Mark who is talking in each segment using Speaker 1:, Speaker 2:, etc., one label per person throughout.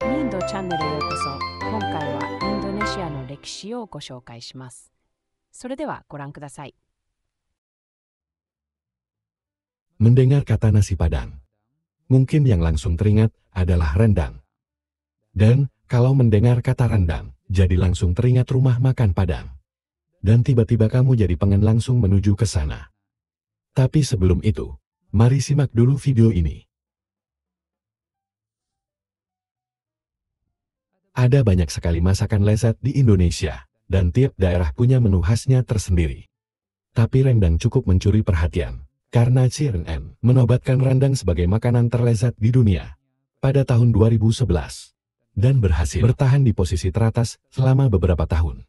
Speaker 1: ニンドチャンネルへようこそ。今回はインドネシアの歴史をご紹介します。それではご覧ください。
Speaker 2: Mendengar kata nasi Padang, mungkin yang langsung teringat adalah rendang. Dan kalau mendengar kata rendang, jadi langsung teringat rumah makan Padang. Dan tiba-tiba kamu jadi pengen langsung menuju ke sana. Tapi sebelum itu, mari simak dulu video ini. Ada banyak sekali masakan lezat di Indonesia, dan tiap daerah punya menu khasnya tersendiri. Tapi rendang cukup mencuri perhatian, karena CNN menobatkan rendang sebagai makanan terlezat di dunia pada tahun 2011, dan berhasil bertahan di posisi teratas selama beberapa tahun.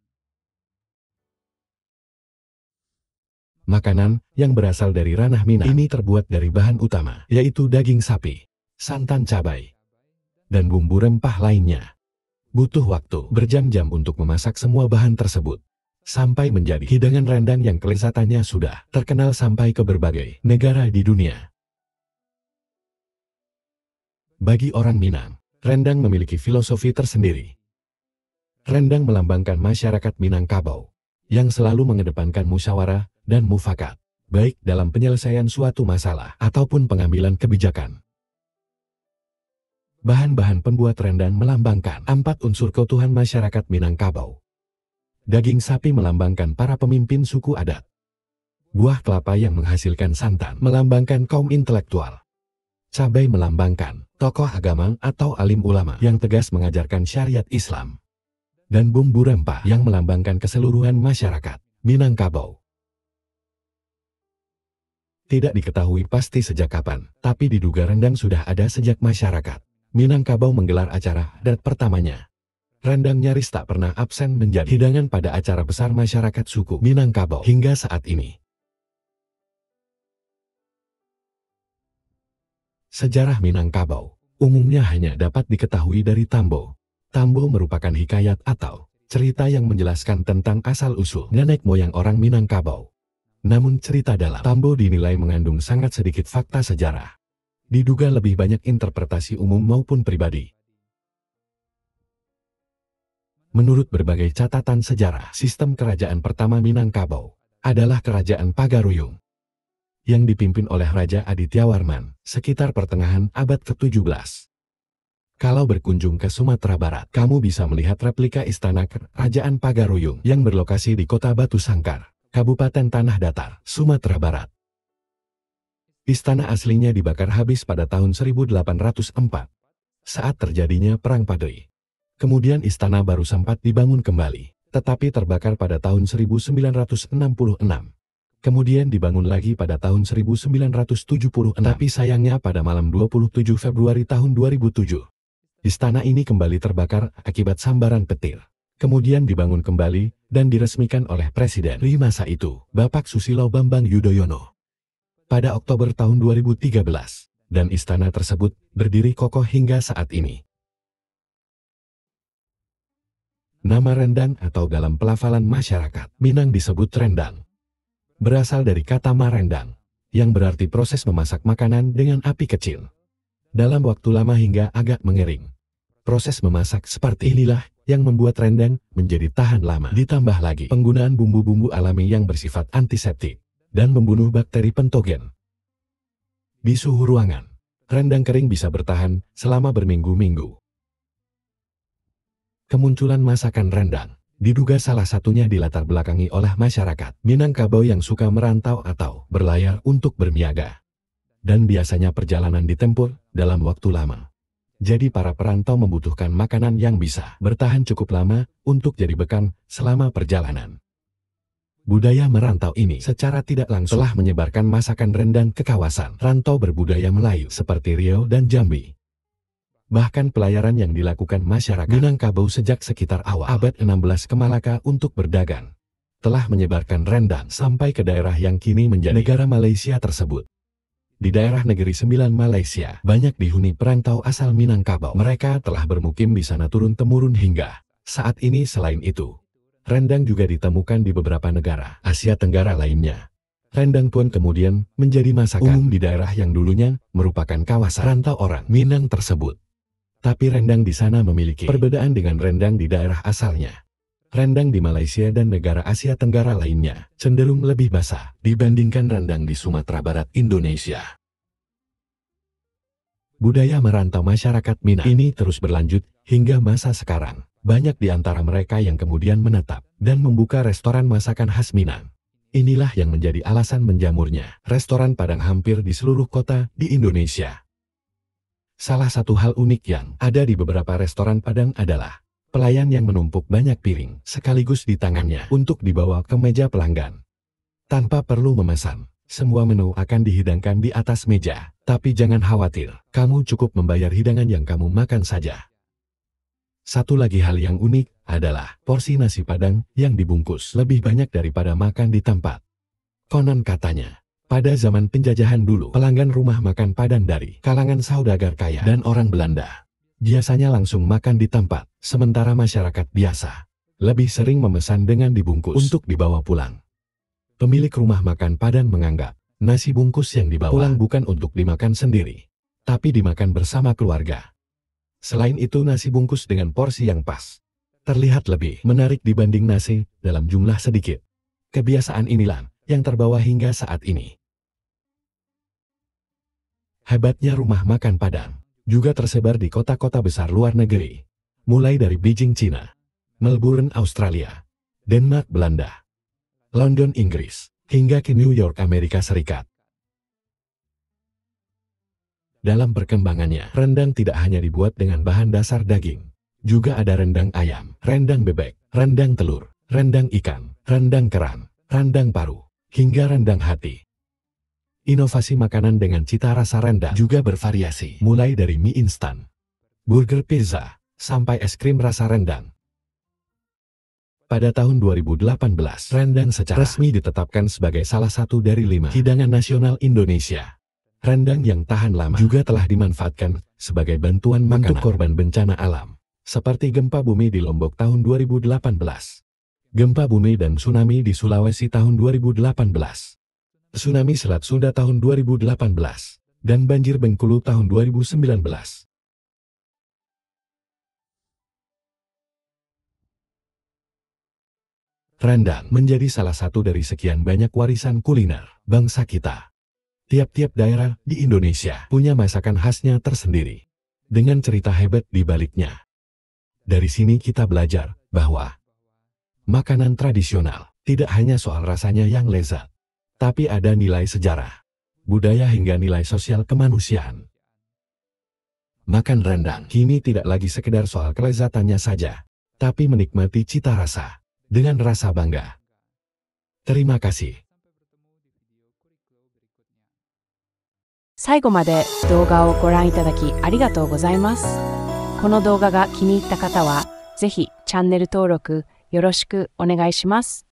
Speaker 2: Makanan yang berasal dari ranah Minang ini terbuat dari bahan utama, yaitu daging sapi, santan cabai, dan bumbu rempah lainnya. Butuh waktu berjam-jam untuk memasak semua bahan tersebut, sampai menjadi hidangan rendang yang kelezatannya sudah terkenal sampai ke berbagai negara di dunia. Bagi orang Minang, rendang memiliki filosofi tersendiri. Rendang melambangkan masyarakat Minangkabau, yang selalu mengedepankan musyawarah dan mufakat, baik dalam penyelesaian suatu masalah ataupun pengambilan kebijakan. Bahan-bahan pembuat rendang melambangkan 4 unsur keutuhan masyarakat Minangkabau. Daging sapi melambangkan para pemimpin suku adat. Buah kelapa yang menghasilkan santan melambangkan kaum intelektual. Cabai melambangkan tokoh agama atau alim ulama yang tegas mengajarkan syariat Islam. Dan bumbu rempah yang melambangkan keseluruhan masyarakat Minangkabau. Tidak diketahui pasti sejak kapan, tapi diduga rendang sudah ada sejak masyarakat Minangkabau menggelar acara adat pertamanya. Rendang nyaris tak pernah absen menjadi hidangan pada acara besar masyarakat suku Minangkabau hingga saat ini. Sejarah Minangkabau umumnya hanya dapat diketahui dari Tambo. Tambo merupakan hikayat atau cerita yang menjelaskan tentang asal-usul nenek moyang orang Minangkabau. Namun cerita dalam Tambo dinilai mengandung sangat sedikit fakta sejarah. Diduga lebih banyak interpretasi umum maupun pribadi. Menurut berbagai catatan sejarah, sistem kerajaan pertama Minangkabau adalah Kerajaan Pagaruyung, yang dipimpin oleh Raja Adityawarman sekitar pertengahan abad ke-17. Kalau berkunjung ke Sumatera Barat, kamu bisa melihat replika istana Kerajaan Pagaruyung yang berlokasi di Kota Batu Sangkar, Kabupaten Tanah Datar, Sumatera Barat. Istana aslinya dibakar habis pada tahun 1804, saat terjadinya Perang Padri. Kemudian istana baru sempat dibangun kembali, tetapi terbakar pada tahun 1966. Kemudian dibangun lagi pada tahun 1976, tapi sayangnya pada malam 27 Februari tahun 2007, istana ini kembali terbakar akibat sambaran petir. Kemudian dibangun kembali dan diresmikan oleh Presiden di masa itu, Bapak Susilo Bambang Yudhoyono, pada Oktober tahun 2013, dan istana tersebut berdiri kokoh hingga saat ini. Nama rendang atau dalam pelafalan masyarakat Minang disebut rendang, berasal dari kata marendang, yang berarti proses memasak makanan dengan api kecil, dalam waktu lama hingga agak mengering. Proses memasak seperti inilah yang membuat rendang menjadi tahan lama. Ditambah lagi penggunaan bumbu-bumbu alami yang bersifat antiseptik dan membunuh bakteri patogen. Di suhu ruangan, rendang kering bisa bertahan selama berminggu-minggu. Kemunculan masakan rendang diduga salah satunya dilatar belakangi oleh masyarakat Minangkabau yang suka merantau atau berlayar untuk berniaga. Dan biasanya perjalanan ditempuh dalam waktu lama. Jadi para perantau membutuhkan makanan yang bisa bertahan cukup lama untuk jadi bekal selama perjalanan. Budaya merantau ini secara tidak langsung telah menyebarkan masakan rendang ke kawasan rantau berbudaya Melayu seperti Riau dan Jambi. Bahkan pelayaran yang dilakukan masyarakat Minangkabau sejak sekitar awal abad 16 ke Malaka untuk berdagang telah menyebarkan rendang sampai ke daerah yang kini menjadi negara Malaysia tersebut. Di daerah Negeri Sembilan Malaysia, banyak dihuni perantau asal Minangkabau. Mereka telah bermukim di sana turun-temurun hingga saat ini. Selain itu, rendang juga ditemukan di beberapa negara Asia Tenggara lainnya. Rendang pun kemudian menjadi masakan umum di daerah yang dulunya merupakan kawasan rantau orang Minang tersebut. Tapi rendang di sana memiliki perbedaan dengan rendang di daerah asalnya. Rendang di Malaysia dan negara Asia Tenggara lainnya cenderung lebih basah dibandingkan rendang di Sumatera Barat, Indonesia. Budaya merantau masyarakat Minang ini terus berlanjut hingga masa sekarang. Banyak di antara mereka yang kemudian menetap dan membuka restoran masakan khas Minang. Inilah yang menjadi alasan menjamurnya restoran Padang hampir di seluruh kota di Indonesia. Salah satu hal unik yang ada di beberapa restoran Padang adalah pelayan yang menumpuk banyak piring sekaligus di tangannya untuk dibawa ke meja pelanggan. Tanpa perlu memesan, semua menu akan dihidangkan di atas meja. Tapi jangan khawatir, kamu cukup membayar hidangan yang kamu makan saja. Satu lagi hal yang unik adalah porsi nasi Padang yang dibungkus lebih banyak daripada makan di tempat. Konon katanya, pada zaman penjajahan dulu, pelanggan rumah makan Padang dari kalangan saudagar kaya dan orang Belanda biasanya langsung makan di tempat, sementara masyarakat biasa lebih sering memesan dengan dibungkus untuk dibawa pulang. Pemilik rumah makan Padang menganggap nasi bungkus yang dibawa pulang bukan untuk dimakan sendiri, tapi dimakan bersama keluarga. Selain itu, nasi bungkus dengan porsi yang pas terlihat lebih menarik dibanding nasi dalam jumlah sedikit. Kebiasaan inilah yang terbawa hingga saat ini. Hebatnya rumah makan Padang juga tersebar di kota-kota besar luar negeri, mulai dari Beijing, China, Melbourne, Australia, Denmark, Belanda, London, Inggris, hingga ke New York, Amerika Serikat. Dalam perkembangannya, rendang tidak hanya dibuat dengan bahan dasar daging. Juga ada rendang ayam, rendang bebek, rendang telur, rendang ikan, rendang kerang, rendang paru, hingga rendang hati. Inovasi makanan dengan cita rasa rendang juga bervariasi, mulai dari mie instan, burger, pizza, sampai es krim rasa rendang. Pada tahun 2018, rendang secara resmi ditetapkan sebagai salah satu dari 5 hidangan nasional Indonesia. Rendang yang tahan lama juga telah dimanfaatkan sebagai bantuan makanan untuk korban bencana alam, seperti gempa bumi di Lombok tahun 2018, gempa bumi dan tsunami di Sulawesi tahun 2018, tsunami Selat Sunda tahun 2018, dan banjir Bengkulu tahun 2019. Rendang menjadi salah satu dari sekian banyak warisan kuliner bangsa kita. Tiap-tiap daerah di Indonesia punya masakan khasnya tersendiri, dengan cerita hebat di baliknya. Dari sini kita belajar bahwa makanan tradisional tidak hanya soal rasanya yang lezat, tapi ada nilai sejarah, budaya hingga nilai sosial kemanusiaan. Makan rendang kini tidak lagi sekedar soal kelezatannya saja, tapi menikmati cita rasa dengan rasa bangga. Terima kasih.
Speaker 1: 最後まで動画をご覧いただきありがとうございます。この動画が気に入った方は、ぜひチャンネル登録よろしくお願いします。